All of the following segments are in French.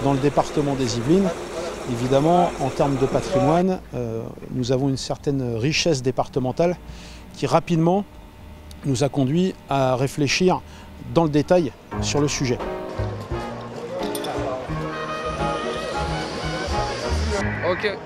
Dans le département des Yvelines, évidemment, en termes de patrimoine, nous avons une certaine richesse départementale qui rapidement nous a conduit à réfléchir dans le détail sur le sujet. Ok.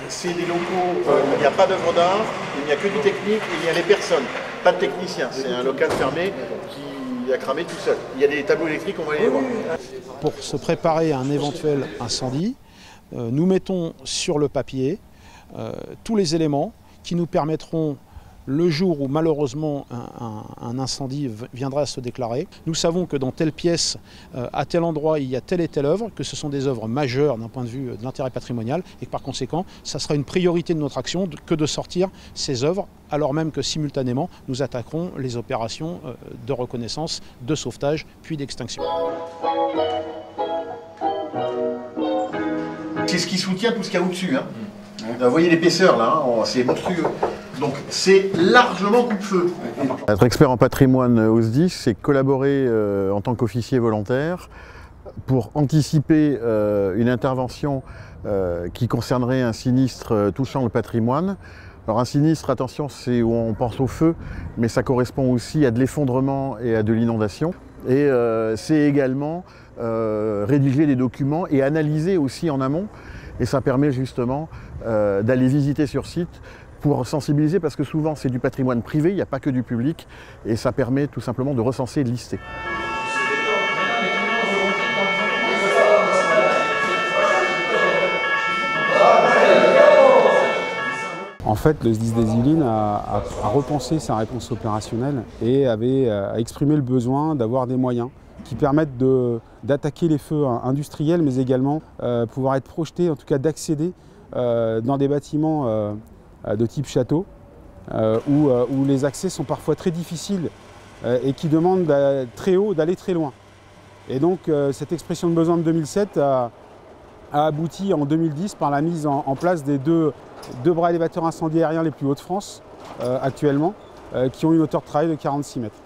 C'est des locaux où il n'y a pas d'œuvre d'art, il n'y a que du technique, il y a les personnes, pas de technicien. C'est un local fermé qui a cramé tout seul. Il y a des tableaux électriques, on va aller les voir. Pour se préparer à un éventuel incendie, nous mettons sur le papier tous les éléments qui nous permettront, le jour où malheureusement un incendie viendra à se déclarer, nous savons que dans telle pièce, à tel endroit, il y a telle et telle œuvre, que ce sont des œuvres majeures d'un point de vue de l'intérêt patrimonial et que par conséquent, ça sera une priorité de notre action que de sortir ces œuvres, alors même que simultanément, nous attaquerons les opérations de reconnaissance, de sauvetage, puis d'extinction. C'est ce qui soutient tout ce qu'il y a au-dessus. Hein. Vous voyez l'épaisseur là, hein, c'est monstrueux. Donc c'est largement coup-de-feu. Être expert en patrimoine au SDIS, c'est collaborer en tant qu'officier volontaire pour anticiper une intervention qui concernerait un sinistre touchant le patrimoine. Alors un sinistre, attention, c'est où on pense au feu, mais ça correspond aussi à de l'effondrement et à de l'inondation. Et c'est également rédiger des documents et analyser aussi en amont. Et ça permet justement d'aller visiter sur site pour sensibiliser, parce que souvent c'est du patrimoine privé, il n'y a pas que du public, et ça permet tout simplement de recenser et de lister. En fait, le SDIS des Yvelines a repensé sa réponse opérationnelle et a exprimé le besoin d'avoir des moyens qui permettent d'attaquer les feux industriels, mais également pouvoir être projetés, en tout cas d'accéder dans des bâtiments de type château, où les accès sont parfois très difficiles et qui demandent très haut d'aller très loin. Et donc cette expression de besoin de 2007 a abouti en 2010 par la mise en place des deux bras élévateurs incendie aériens les plus hauts de France actuellement, qui ont une hauteur de travail de 46 mètres.